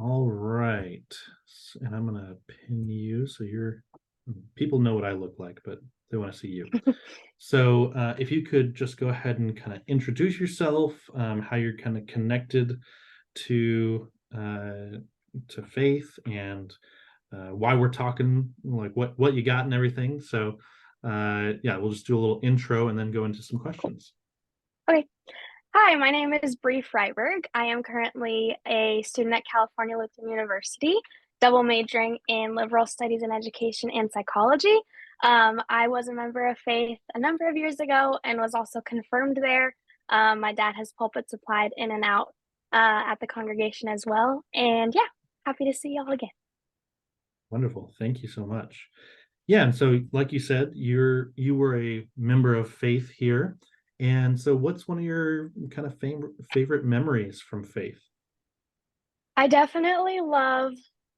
All right. And I'm gonna pin you so people know what I look like, but they want to see you. So if you could just go ahead and kind of introduce yourself, how you're kind of connected to faith and why we're talking, like what you got and everything. So yeah, we'll just do a little intro and then go into some Cool. questions. Okay. Hi, my name is Breanna Freiberg. I am currently a student at California Lutheran University, double majoring in liberal studies and education and psychology. I was a member of faith a number of years ago and was also confirmed there. My dad has pulpit supplied in and out at the congregation as well. And yeah, happy to see y'all again. Wonderful. Thank you so much. Yeah, and so like you said, you were a member of faith here. And so what's one of your kind of favorite memories from faith? I definitely love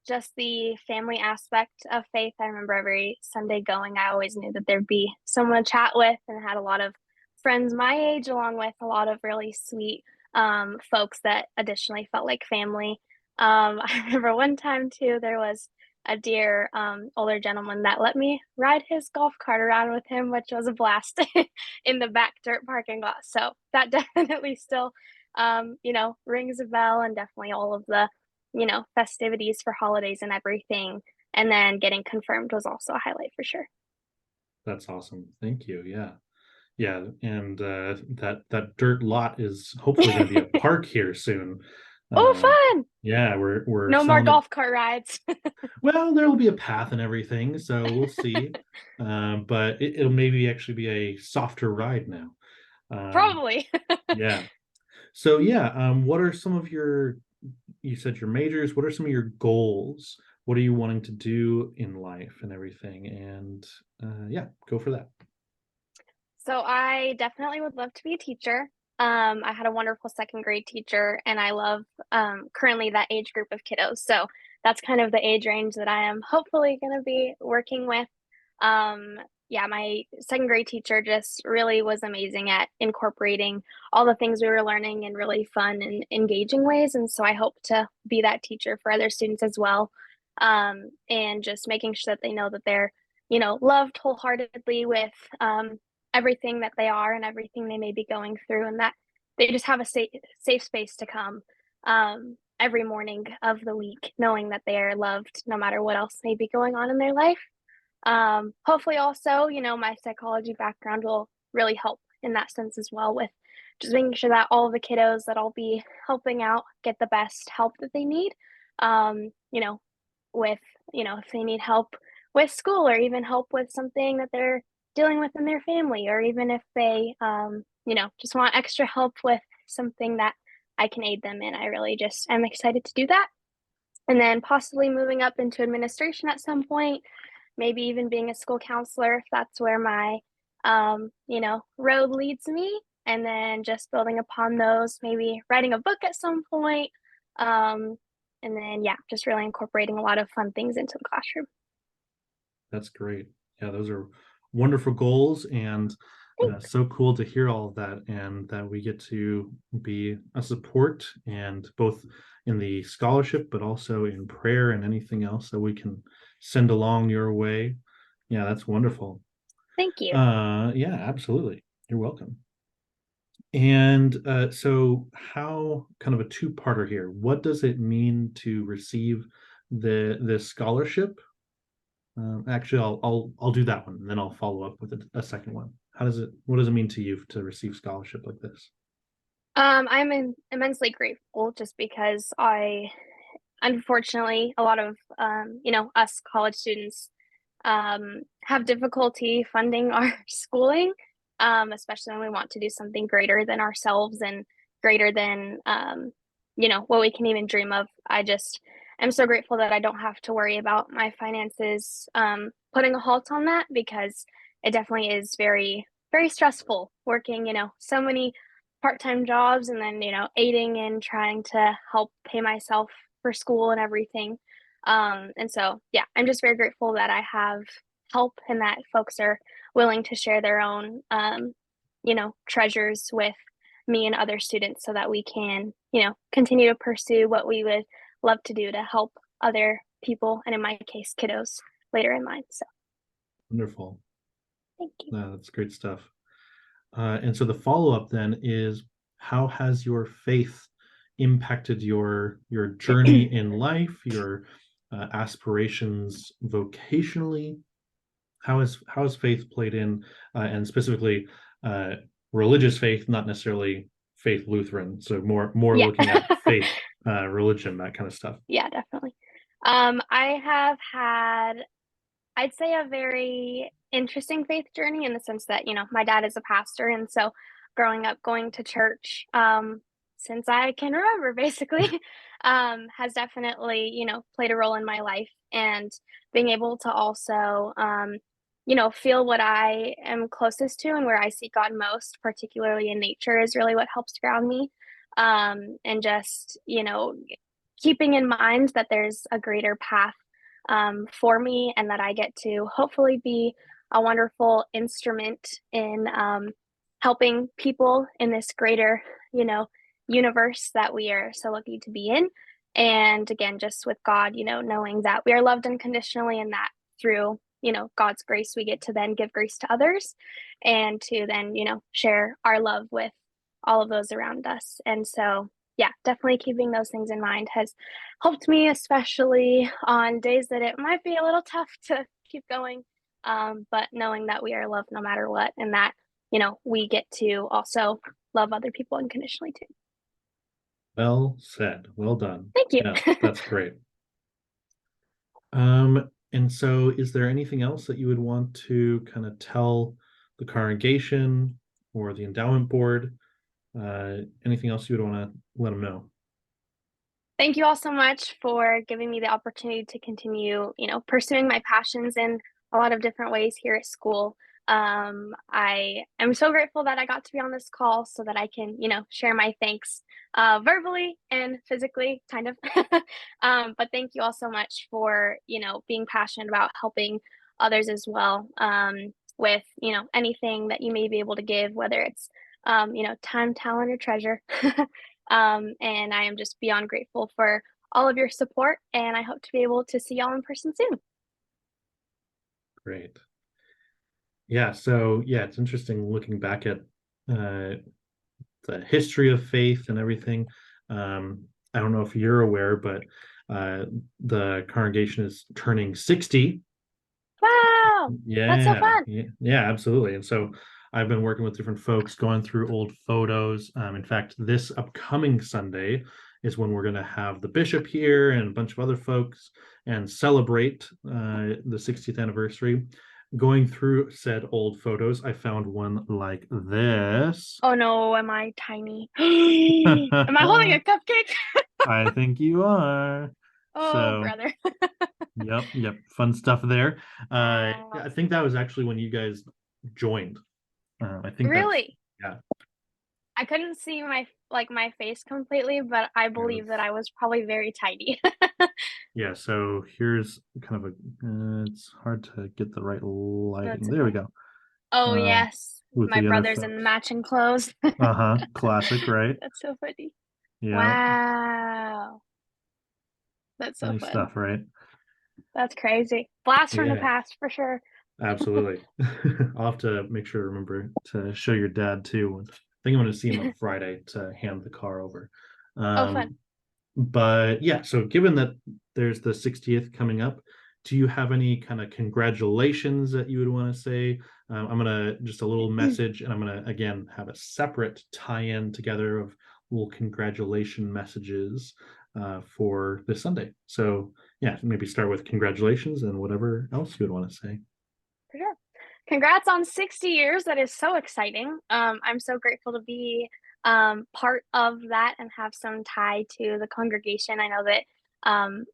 just the family aspect of faith. I remember every Sunday going, I always knew that there'd be someone to chat with and had a lot of friends my age, along with a lot of really sweet folks that additionally felt like family. I remember one time too, there was a dear older gentleman that let me ride his golf cart around with him, which was a blast in the back dirt parking lot. So that definitely still rings a bell, and definitely all of the, festivities for holidays and everything. And then getting confirmed was also a highlight for sure. That's awesome. Thank you. Yeah. Yeah, and that dirt lot is hopefully going to be a park here soon. Oh, Uh, fun! yeah, we're No more selling it. golf cart rides. Well, there will be a path and everything, so we'll see. But it'll maybe actually be a softer ride now. Um, Probably. yeah. So yeah, what are some of you said your majors, what are some of your goals? What are you wanting to do in life and everything? And yeah, go for that. So I definitely would love to be a teacher. I had a wonderful second grade teacher, and I love currently that age group of kiddos. So that's kind of the age range that I am hopefully going to be working with. Yeah, my second grade teacher just really was amazing at incorporating all the things we were learning in really fun and engaging ways. And so I hope to be that teacher for other students as well. And just making sure that they know that they're, loved wholeheartedly with everything that they are and everything they may be going through, and that they just have a safe space to come every morning of the week, knowing that they are loved no matter what else may be going on in their life. Hopefully, also, my psychology background will really help in that sense as well, with just making sure that all of the kiddos that I'll be helping out get the best help that they need. Um, you know, with, if they need help with school or even help with something that they're dealing with in their family, or even if they, just want extra help with something that I can aid them in. I really just am excited to do that. And then possibly moving up into administration at some point, maybe even being a school counselor if that's where my, road leads me. And then just building upon those, maybe writing a book at some point. Um, and then, yeah, just really incorporating a lot of fun things into the classroom. That's great. Yeah, those are wonderful goals and Thanks. so cool to hear all of that and that we get to be a support and both in the scholarship but also in prayer and anything else that we can send along your way. Yeah, that's wonderful. Thank you. Yeah, absolutely. You're welcome. And so how kind of a two-parter here. What does it mean to receive this scholarship? Actually, I'll do that one, and then I'll follow up with a second one. What does it mean to you to receive scholarship like this? I'm immensely grateful just because unfortunately, a lot of, us college students have difficulty funding our schooling, especially when we want to do something greater than ourselves and greater than, what we can even dream of. I just am so grateful that I don't have to worry about my finances putting a halt on that, because it definitely is very, very stressful working, so many part-time jobs, and then, aiding and trying to help pay myself for school and everything. And so, yeah, I'm just very grateful that I have help and that folks are willing to share their own, treasures with me and other students so that we can, continue to pursue what we would love to do to help other people, and in my case, kiddos later in life. So Wonderful. thank you. That's great stuff. And so the follow-up then is, how has your faith impacted your journey in life, your aspirations vocationally? How has faith played in, and specifically religious faith, not necessarily faith Lutheran, so more Yeah. looking at faith, religion, that kind of stuff. Yeah, definitely. I have had, I'd say, a very interesting faith journey in the sense that, my dad is a pastor. And so growing up going to church, since I can remember, basically, has definitely, played a role in my life. And being able to also, feel what I am closest to and where I see God most, particularly in nature, is really what helps ground me. And just, keeping in mind that there's a greater path for me, and that I get to hopefully be a wonderful instrument in helping people in this greater, you know, universe that we are so lucky to be in. And again, just with God, knowing that we are loved unconditionally, and that through, God's grace, we get to then give grace to others, and to then, share our love with all of those around us. And so, yeah, definitely keeping those things in mind has helped me, especially on days that it might be a little tough to keep going. But knowing that we are loved no matter what, and that, we get to also love other people unconditionally too. Well said. Well done. Thank you. Yeah, that's great. And so is there anything else that you would want to kind of tell the congregation or the endowment board? Anything else you would want to let them know? Thank you all so much for giving me the opportunity to continue, pursuing my passions in a lot of different ways here at school. I am so grateful that I got to be on this call so that I can, share my thanks verbally and physically, kind of. But thank you all so much for, being passionate about helping others as well, with, anything that you may be able to give, whether it's, time, talent, or treasure. And I am just beyond grateful for all of your support, and I hope to be able to see y'all in person soon. Great. Yeah, so yeah, it's interesting looking back at uh, the history of faith and everything. I don't know if you're aware, but uh, the congregation is turning 60. Wow, that's so Yeah, fun. yeah, yeah, absolutely. And so I've been working with different folks, going through old photos. In fact, this upcoming Sunday is when we're going to have the bishop here and a bunch of other folks and celebrate the 60th anniversary. Going through said old photos, I found one like this. Oh no, am I tiny? Am I holding a cupcake? I think you are. Oh, So, brother. yep, fun stuff there. Wow. I think that was actually when you guys joined. I think that's, Really? yeah, I couldn't see my face completely, but I believe that yes. I was probably very tiny. Yeah. So here's kind of it's hard to get the right lighting. That's There we okay. go. Oh Uh, yes, with my the other brother's in folks. matching clothes. Uh-huh. Classic, right? That's so funny. Yeah. Wow. That's so Funny fun. stuff, right? That's crazy. Blast from the Yeah, past for sure. absolutely. I'll have to make sure to remember to show your dad too. I think I'm going to see him on Friday to hand the car over. Oh, fun. Um, but yeah, so given that there's the 60th coming up, do you have any kind of congratulations that you would want to say? I'm gonna just a little message, and I'm gonna again have a separate tie-in together of little congratulation messages for this Sunday. So yeah, maybe start with congratulations and whatever else you would want to say. For sure. Congrats on 60 years. That is so exciting. I'm so grateful to be part of that and have some tie to the congregation. I know that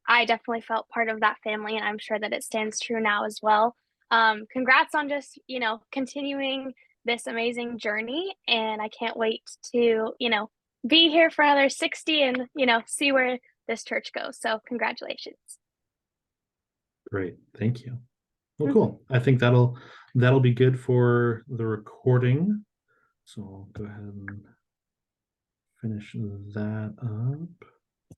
I definitely felt part of that family, and I'm sure that it stands true now as well. Congrats on just, continuing this amazing journey. And I can't wait to, be here for another 60 and, see where this church goes. So, congratulations. Great, thank you. Well, Mhm. cool. I think that'll be good for the recording. So I'll go ahead and finish that up.